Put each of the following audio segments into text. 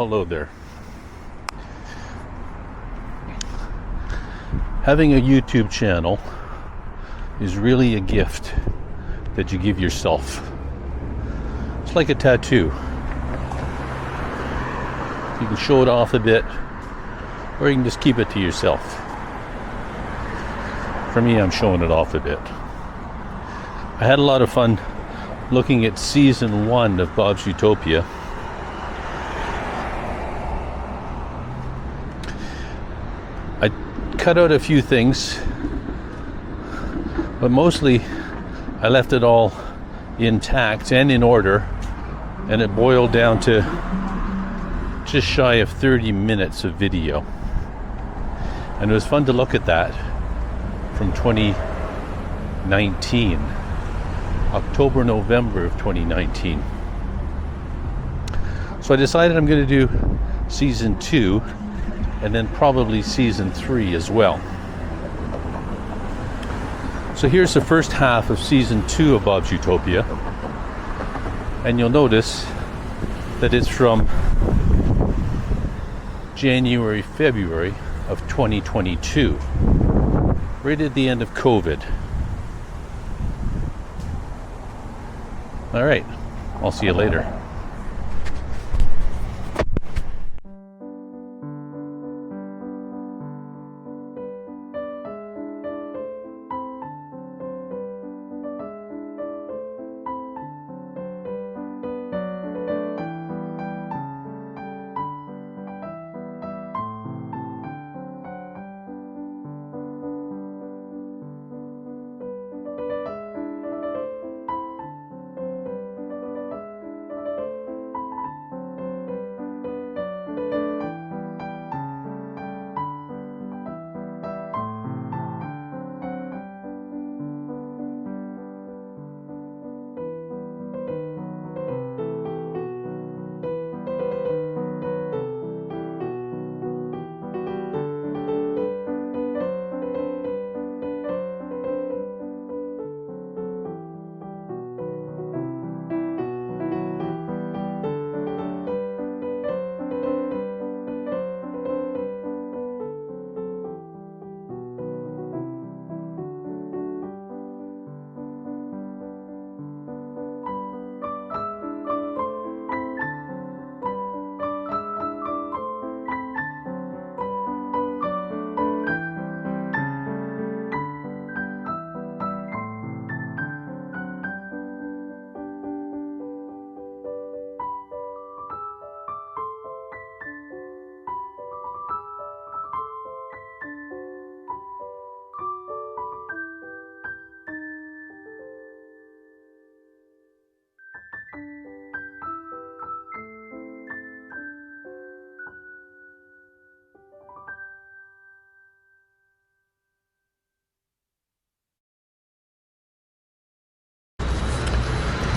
hello there. Having a YouTube channel is really a gift that you give yourself. It's like a tattoo. You can show it off a bit, or you can just keep it to yourself. For me, I'm showing it off a bit. I had a lot of fun looking at season 1 of Bob's Utopia. I cut out a few things, but mostly I left it all intact and in order, and it boiled down to just shy of 30 minutes of video. And it was fun to look at that from 2019, October, November of 2019. So I decided I'm going to do season 2 and then probably season 3 as well. So here's the first half of season 2 of Bob's Utopia, and you'll notice that it's from January, February of 2022, right at the end of COVID. All right, I'll see you later.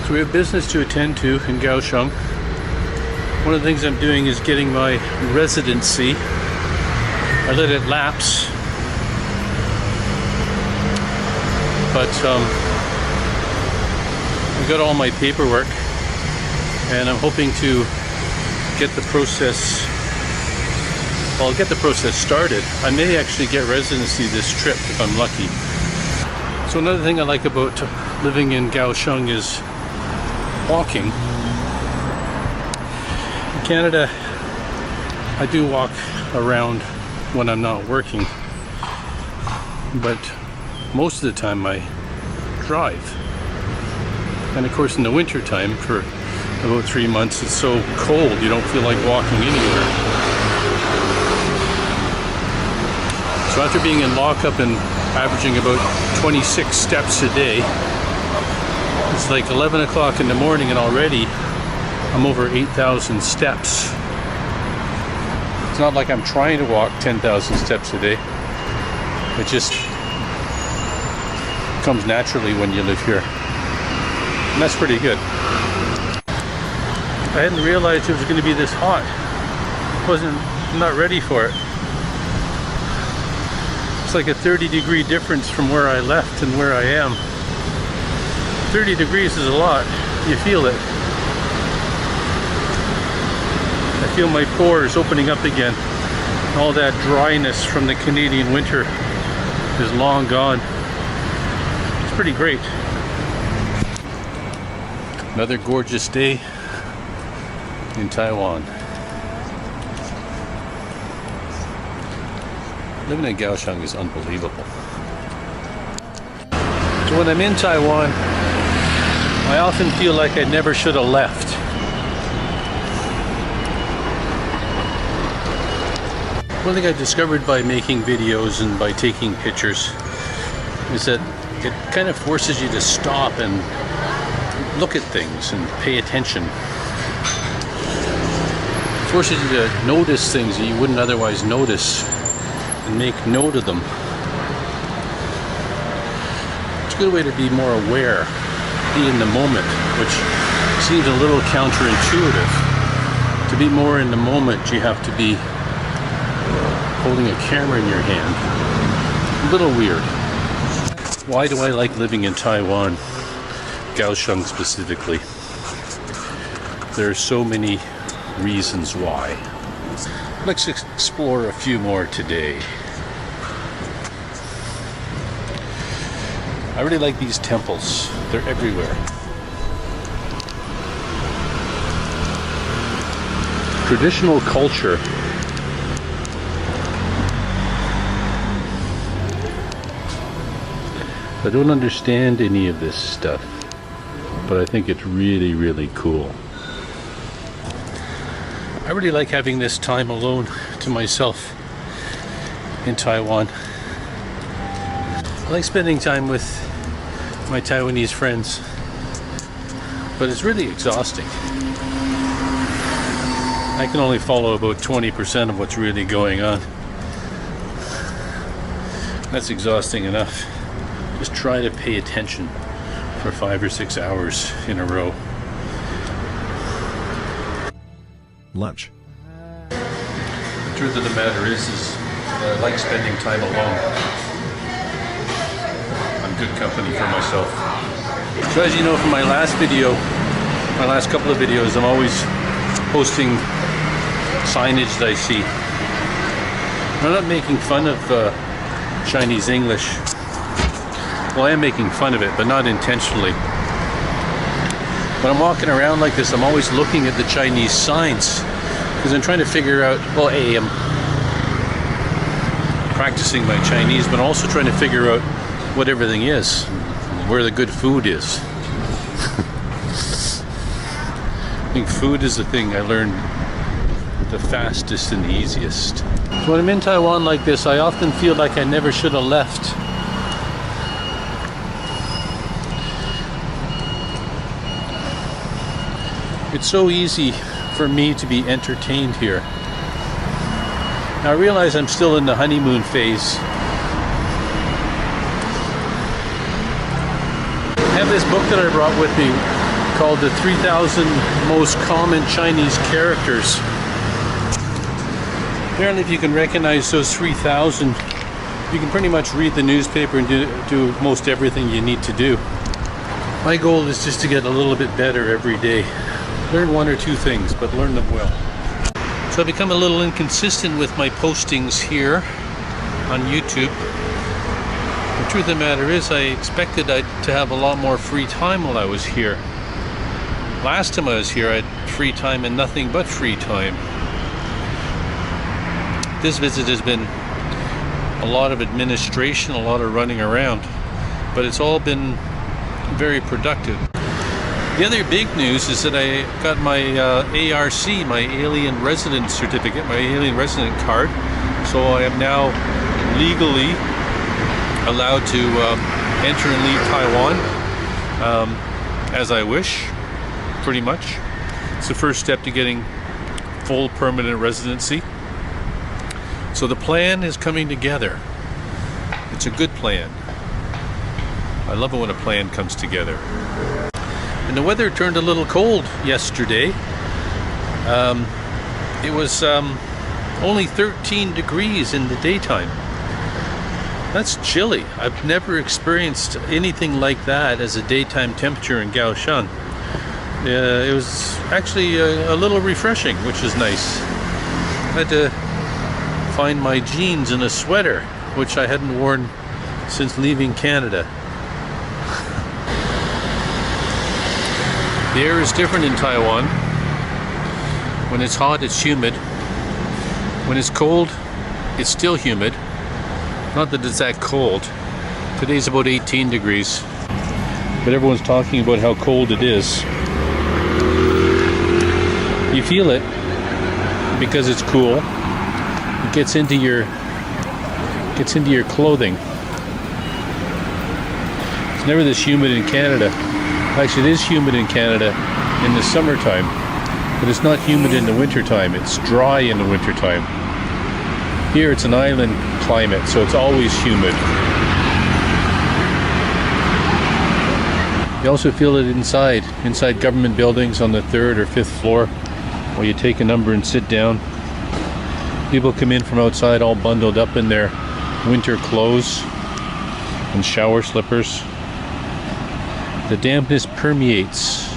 So we have business to attend to in Kaohsiung. One of the things I'm doing is getting my residency. I let it lapse, but I got all my paperwork, and I'm hoping to get the process. Well, I'll get the process started. I may actually get residency this trip if I'm lucky. So another thing I like about living in Kaohsiung is walking. In Canada, I do walk around when I'm not working, but most of the time I drive. And of course in the winter time, for about 3 months, it's so cold you don't feel like walking anywhere. So after being in lockup and averaging about 26 steps a day, it's like 11 o'clock in the morning and already I'm over 8,000 steps. It's not like I'm trying to walk 10,000 steps a day. It just comes naturally when you live here. And that's pretty good. I hadn't realized it was going to be this hot. I'm not ready for it. It's like a 30-degree difference from where I left and where I am. 30 degrees is a lot. You feel it. I feel my pores opening up again. All that dryness from the Canadian winter is long gone. It's pretty great. Another gorgeous day in Taiwan. Living in Kaohsiung is unbelievable. So when I'm in Taiwan, I often feel like I never should have left. One thing I discovered by making videos and by taking pictures is that it kind of forces you to stop and look at things and pay attention. It forces you to notice things that you wouldn't otherwise notice and make note of them. It's a good way to be more aware, be in the moment, which seems a little counterintuitive. To be more in the moment, you have to be holding a camera in your hand. A little weird. Why do I like living in Taiwan? Kaohsiung specifically. There are so many reasons why. Let's explore a few more today. I really like these temples. They're everywhere. Traditional culture. I don't understand any of this stuff, but I think it's really, really cool. I really like having this time alone to myself in Taiwan. I like spending time with my Taiwanese friends, but it's really exhausting. I can only follow about 20% of what's really going on. That's exhausting enough. Just try to pay attention for 5 or 6 hours in a row. Lunch. The truth of the matter is I like spending time alone. I'm good company for myself. So as you know from my last video, my last couple of videos, I'm always posting signage that I see. I'm not making fun of Chinese English. Well, I am making fun of it, but not intentionally. When I'm walking around like this, I'm always looking at the Chinese signs because I'm trying to figure out, well, A, I'm practicing my Chinese, but also trying to figure out what everything is, where the good food is. I think food is the thing I learned the fastest and the easiest. So when I'm in Taiwan like this, I often feel like I never should have left. It's so easy for me to be entertained here. Now I realize I'm still in the honeymoon phase. I have this book that I brought with me called The 3,000 Most Common Chinese Characters. Apparently if you can recognize those 3,000, you can pretty much read the newspaper and do most everything you need to do. My goal is just to get a little bit better every day. Learn one or two things, but learn them well. So I've become a little inconsistent with my postings here on YouTube. The truth of the matter is I expected to have a lot more free time while I was here. Last time I was here I had free time and nothing but free time. This visit has been a lot of administration, a lot of running around, but it's all been very productive. The other big news is that I got my ARC, my Alien Resident Certificate, my Alien Resident Card. So I am now legally allowed to enter and leave Taiwan as I wish, pretty much. It's the first step to getting full permanent residency. So the plan is coming together. It's a good plan. I love it when a plan comes together. And the weather turned a little cold yesterday. It was only 13 degrees in the daytime. That's chilly. I've never experienced anything like that as a daytime temperature in Kaohsiung. It was actually a little refreshing, which is nice. I had to find my jeans and a sweater, which I hadn't worn since leaving Canada. The air is different in Taiwan. When it's hot, it's humid. When it's cold, it's still humid. Not that it's that cold. Today's about 18 degrees. But everyone's talking about how cold it is. You feel it because it's cool. It gets into your clothing. It's never this humid in Canada. Actually, it is humid in Canada in the summertime, but it's not humid in the wintertime. It's dry in the wintertime. Here it's an island climate, so it's always humid. You also feel it inside government buildings on the 3rd or 5th floor, where you take a number and sit down. People come in from outside all bundled up in their winter clothes and shower slippers. The dampness permeates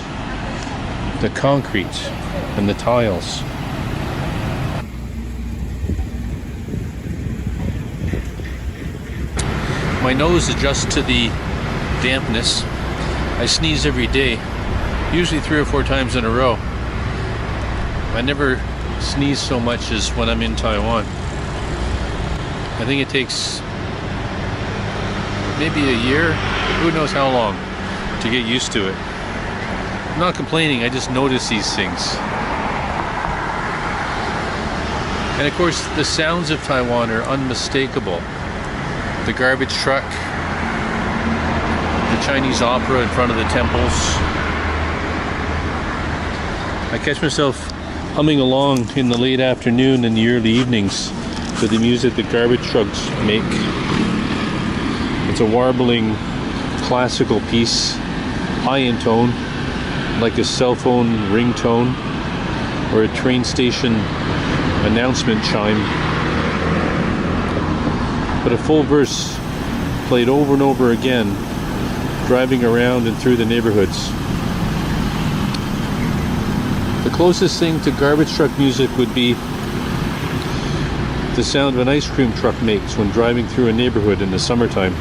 the concrete and the tiles. My nose adjusts to the dampness. I sneeze every day, usually 3 or 4 times in a row. I never sneeze so much as when I'm in Taiwan. I think it takes maybe a year, who knows how long, to get used to it. I'm not complaining, I just notice these things. And of course, the sounds of Taiwan are unmistakable. The garbage truck, the Chinese opera in front of the temples. I catch myself humming along in the late afternoon and the early evenings to the music that garbage trucks make. It's a warbling classical piece, high in tone, like a cell phone ringtone or a train station announcement chime. But a full verse played over and over again, driving around and through the neighborhoods. The closest thing to garbage truck music would be the sound of an ice cream truck makes when driving through a neighborhood in the summertime.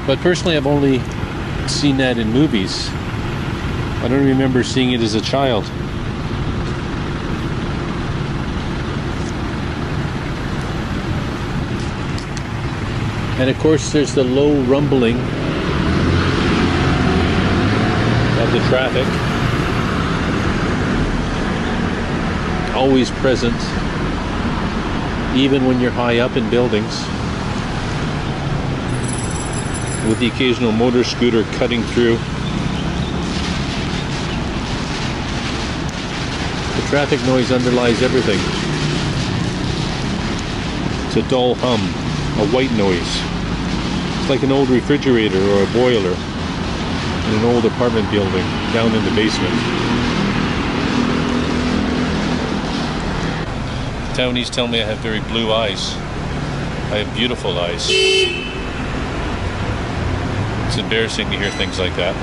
But personally, I've only seen that in movies. I don't remember seeing it as a child. And of course, there's the low rumbling of the traffic, always present, even when you're high up in buildings, with the occasional motor scooter cutting through. The traffic noise underlies everything. It's a dull hum, a white noise. It's like an old refrigerator or a boiler in an old apartment building down in the basement. Taiwanese tell me I have very blue eyes. I have beautiful eyes. It's embarrassing to hear things like that.